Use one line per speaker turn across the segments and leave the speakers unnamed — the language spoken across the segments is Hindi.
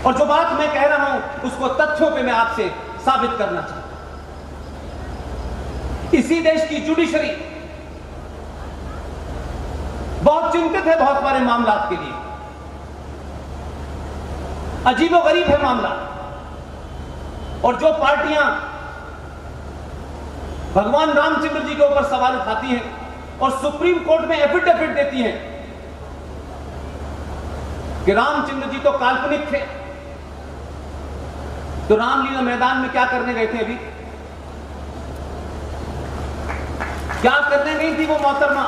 और जो बात मैं कह रहा हूं उसको तथ्यों पे मैं आपसे साबित करना चाहता हूं। इसी देश की जुडिशरी बहुत चिंतित है बहुत सारे मामलात के लिए। अजीबोगरीब है मामला। और जो पार्टियां भगवान रामचंद्र जी के ऊपर सवाल उठाती हैं और सुप्रीम कोर्ट में एफिडेविट देती हैं कि रामचंद्र जी तो काल्पनिक थे, तो रामलीला मैदान में क्या करने गए थे? अभी क्या करने गई थी वो मोहतरमा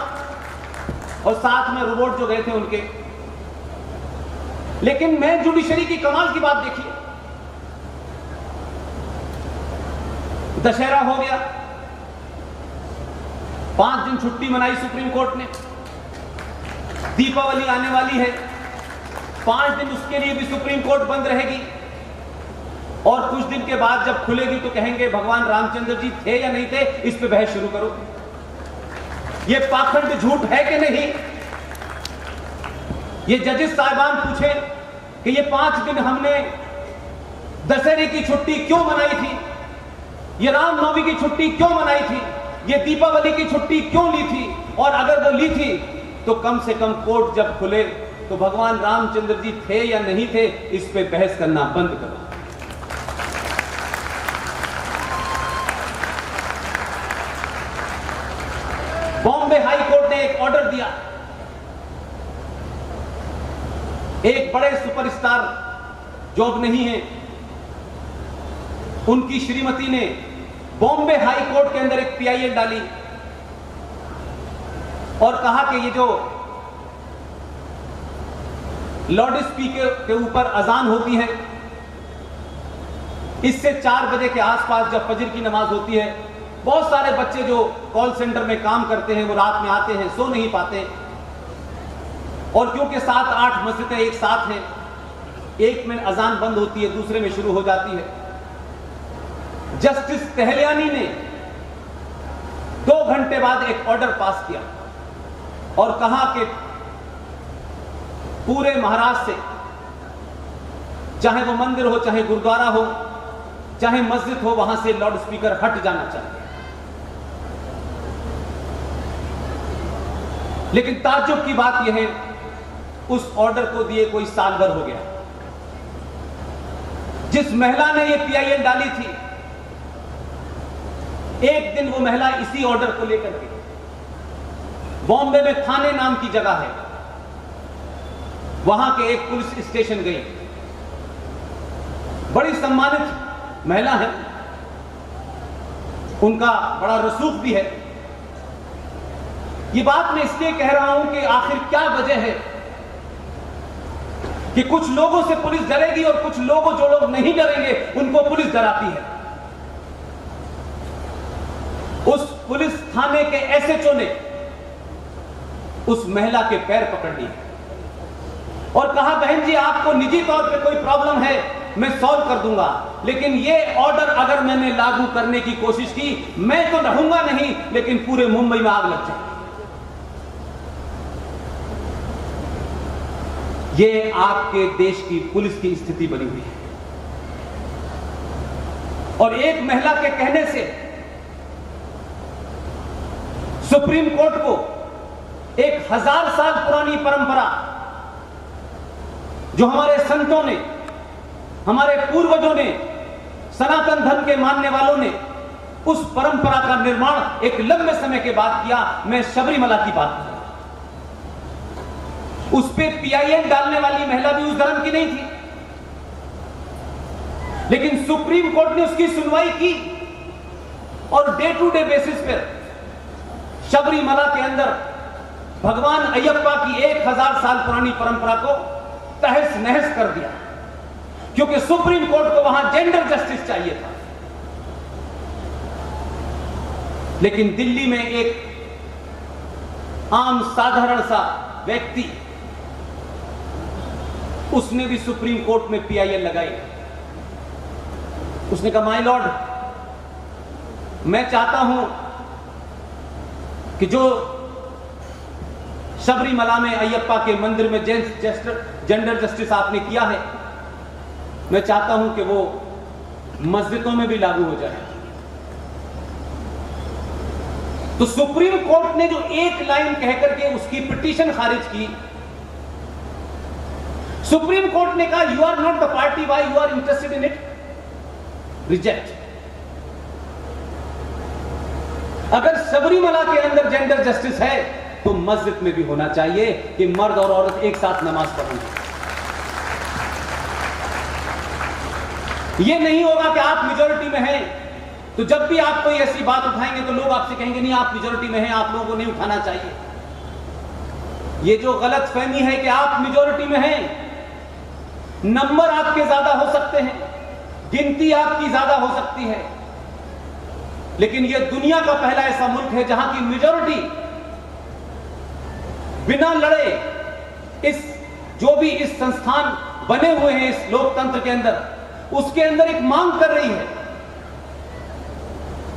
और साथ में रोबोट जो गए थे उनके। लेकिन मैं जुडिशरी की कमाल की बात देखिए, दशहरा हो गया, 5 दिन छुट्टी मनाई सुप्रीम कोर्ट ने, दीपावली आने वाली है, 5 दिन उसके लिए भी सुप्रीम कोर्ट बंद रहेगी और कुछ दिन के बाद जब खुलेगी तो कहेंगे भगवान रामचंद्र जी थे या नहीं थे, इस पे बहस शुरू करो। ये पाखंड झूठ है कि नहीं? ये जजेस साहिबान पूछे कि ये 5 दिन हमने दशहरे की छुट्टी क्यों मनाई थी, ये रामनवमी की छुट्टी क्यों मनाई थी, ये दीपावली की छुट्टी क्यों ली थी, और अगर वो ली थी तो कम से कम कोर्ट जब खुले तो भगवान रामचंद्र जी थे या नहीं थे, इस पे बहस करना बंद करो। बॉम्बे हाई कोर्ट ने एक ऑर्डर दिया, एक बड़े सुपरस्टार जो अब नहीं है, उनकी श्रीमती ने बॉम्बे हाई कोर्ट के अंदर एक पीआईएल डाली और कहा कि ये जो लाउड स्पीकर के ऊपर अजान होती है, इससे 4 बजे के आसपास जब फजर की नमाज होती है, बहुत सारे बच्चे जो कॉल सेंटर में काम करते हैं वो रात में आते हैं, सो नहीं पाते, और क्योंकि 7-8 मस्जिदें एक साथ हैं, एक में अजान बंद होती है, दूसरे में शुरू हो जाती है। जस्टिस तहलियानी ने 2 घंटे बाद एक ऑर्डर पास किया और कहा कि पूरे महाराष्ट्र से, चाहे वो मंदिर हो, चाहे गुरुद्वारा हो, चाहे मस्जिद हो, वहां से लाउड स्पीकर हट जाना चाहिए। लेकिन ताज्जुब की बात यह है, उस ऑर्डर को दिए कोई साल भर हो गया। जिस महिला ने यह पीआईएल डाली थी, एक दिन वो महिला इसी ऑर्डर को लेकर के बॉम्बे में थाने नाम की जगह है, वहां के एक पुलिस स्टेशन गई। बड़ी सम्मानित महिला है, उनका बड़ा रसूख भी है। ये बात मैं इसलिए कह रहा हूं कि आखिर क्या वजह है कि कुछ लोगों से पुलिस डरेगी और कुछ लोगों, जो लोग नहीं डरेंगे, उनको पुलिस डराती है। उस पुलिस थाने के एसएचओ ने उस महिला के पैर पकड़ लिए और कहा, बहन जी आपको निजी तौर पे कोई प्रॉब्लम है, मैं सॉल्व कर दूंगा, लेकिन ये ऑर्डर अगर मैंने लागू करने की कोशिश की, मैं तो रहूंगा नहीं, लेकिन पूरे मुंबई में आग लग जाएगी। ये आपके देश की पुलिस की स्थिति बनी हुई है। और एक महिला के कहने से सुप्रीम कोर्ट को 1000 साल पुरानी परंपरा, जो हमारे संतों ने, हमारे पूर्वजों ने, सनातन धर्म के मानने वालों ने उस परंपरा का निर्माण एक लंबे समय के बाद किया। मैं शबरीमला की बात कर रहा हूं। उस पे पीआईएल डालने वाली महिला भी उस धर्म की नहीं थी, लेकिन सुप्रीम कोर्ट ने उसकी सुनवाई की और डे टू डे बेसिस पर शबरीमला के अंदर भगवान अयप्पा की 1000 साल पुरानी परंपरा को तहस नहस कर दिया, क्योंकि सुप्रीम कोर्ट को वहां जेंडर जस्टिस चाहिए था। लेकिन दिल्ली में एक आम साधारण सा व्यक्ति, उसने भी सुप्रीम कोर्ट में पीआईएल लगाई। उसने कहा, माय लॉर्ड, मैं चाहता हूं कि जो शबरीमला में अयप्पा के मंदिर में जेंडर जस्टिस आपने किया है, मैं चाहता हूं कि वो मस्जिदों में भी लागू हो जाए। तो सुप्रीम कोर्ट ने जो एक लाइन कहकर के उसकी पिटीशन खारिज की, सुप्रीम कोर्ट ने कहा you are not the party, why you are interested in it, reject. अगर सबरीमला के अंदर जेंडर जस्टिस है तो मस्जिद में भी होना चाहिए कि मर्द और औरत एक साथ नमाज पढ़ेंगे। यह नहीं होगा कि आप मेजॉरिटी में हैं तो जब भी आप कोई ऐसी बात उठाएंगे तो लोग आपसे कहेंगे नहीं आप मेजॉरिटी में हैं, आप लोगों को नहीं उठाना चाहिए। यह जो गलतफहमी है कि आप मेजॉरिटी में हैं, नंबर आपके ज्यादा हो सकते हैं, गिनती आपकी ज्यादा हो सकती है, लेकिन यह दुनिया का पहला ऐसा मुल्क है जहां की मेजॉरिटी बिना लड़े इस जो भी इस संस्थान बने हुए हैं इस लोकतंत्र के अंदर, उसके अंदर एक मांग कर रही है।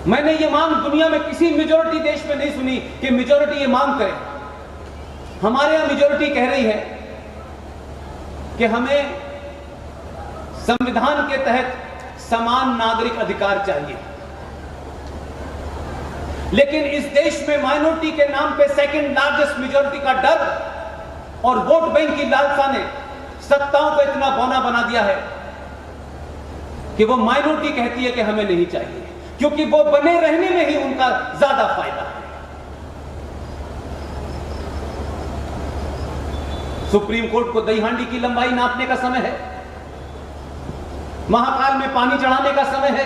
मैंने ये मांग दुनिया में किसी मेजॉरिटी देश में नहीं सुनी कि मेजॉरिटी ये मांग करे। हमारे यहां मेजॉरिटी कह रही है कि हमें संविधान के तहत समान नागरिक अधिकार चाहिए, लेकिन इस देश में माइनॉरिटी के नाम पे सेकंड लार्जेस्ट मेजॉरिटी का डर और वोट बैंक की लालसा ने सत्ताओं को इतना बौना बना दिया है कि वो माइनॉरिटी कहती है कि हमें नहीं चाहिए, क्योंकि वो बने रहने में ही उनका ज्यादा फायदा है। सुप्रीम कोर्ट को दही हांडी की लंबाई नापने का समय है, महाकाल में पानी चढ़ाने का समय है,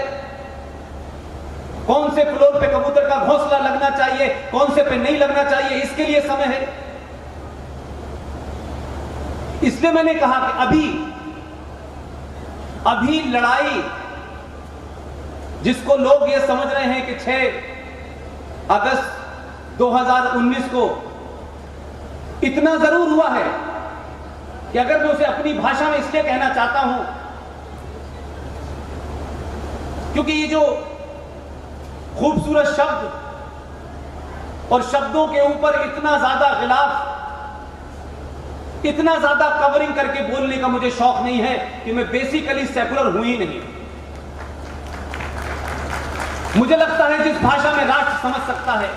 कौन से फ्लोर पे कबूतर का घोंसला लगना चाहिए, कौन से पे नहीं लगना चाहिए, इसके लिए समय है। इसलिए मैंने कहा कि अभी लड़ाई जिसको लोग ये समझ रहे हैं कि 6 अगस्त 2019 को इतना जरूर हुआ है कि अगर मैं उसे अपनी भाषा में इसलिए कहना चाहता हूं क्योंकि ये जो खूबसूरत शब्द और शब्दों के ऊपर इतना ज्यादा गिलाफ, इतना ज्यादा कवरिंग करके बोलने का मुझे शौक नहीं है कि मैं बेसिकली सेकुलर हूं ही नहीं। मुझे लगता है जिस भाषा में राष्ट्र समझ सकता है,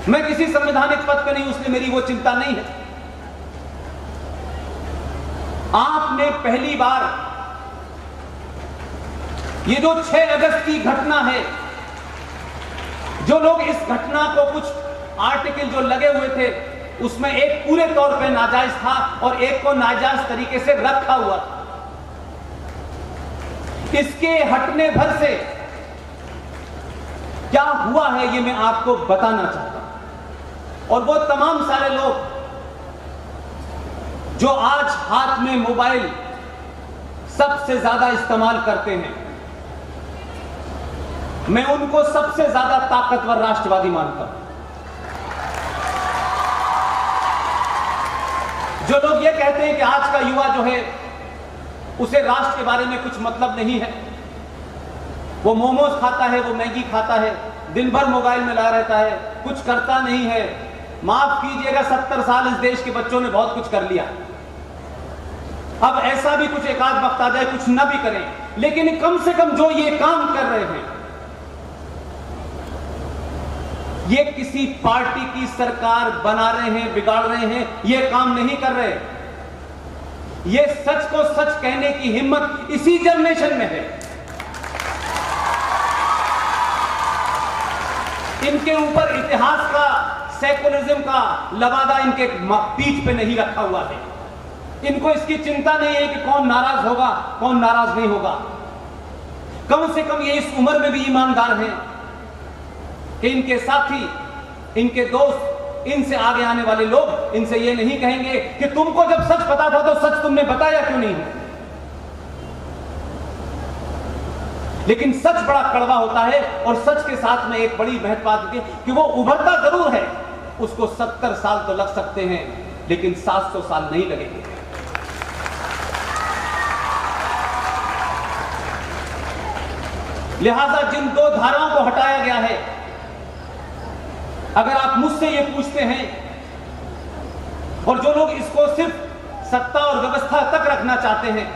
मैं किसी संवैधानिक पद पर नहीं, उसने मेरी वो चिंता नहीं है। आपने पहली बार ये जो 6 अगस्त की घटना है, जो लोग इस घटना को कुछ आर्टिकल जो लगे हुए थे उसमें एक पूरे तौर पे नाजायज था और एक को नाजायज तरीके से रखा हुआ था, इसके हटने भर से क्या हुआ है ये मैं आपको बताना चाहता हूं। और वो तमाम सारे लोग जो आज हाथ में मोबाइल सबसे ज्यादा इस्तेमाल करते हैं, मैं उनको सबसे ज्यादा ताकतवर राष्ट्रवादी मानता हूं। जो लोग ये कहते हैं कि आज का युवा जो है उसे राष्ट्र के बारे में कुछ मतलब नहीं है, वो मोमोज खाता है, वो मैगी खाता है, दिन भर मोबाइल में लगा रहता है, कुछ करता नहीं है। माफ कीजिएगा, 70 साल इस देश के बच्चों ने बहुत कुछ कर लिया। अब ऐसा भी कुछ एकाध वक्त आ जाए कुछ ना भी करें, लेकिन कम से कम जो ये काम कर रहे हैं, ये किसी पार्टी की सरकार बना रहे हैं, बिगाड़ रहे हैं, ये काम नहीं कर रहे। ये सच को सच कहने की हिम्मत इसी जनरेशन में है। इनके ऊपर इतिहास का, सेकुलरिज्म का लवादा इनके पीठ पे नहीं रखा हुआ है। इनको इसकी चिंता नहीं है कि कौन नाराज होगा, कौन नाराज नहीं होगा। कम से कम ये इस उम्र में भी ईमानदार हैं कि इनके साथी, इनके दोस्त, इनसे आगे आने वाले लोग इनसे ये नहीं कहेंगे कि तुमको जब सच पता था तो सच तुमने बताया क्यों नहीं। लेकिन सच बड़ा कड़वा होता है और सच के साथ में एक बड़ी महत्व बात होती है कि वो उभरता जरूर है। उसको 70 साल तो लग सकते हैं लेकिन 700 साल नहीं लगेंगे। लिहाजा जिन 2 धाराओं को हटाया गया है, अगर आप मुझसे ये पूछते हैं, और जो लोग इसको सिर्फ सत्ता और व्यवस्था तक रखना चाहते हैं,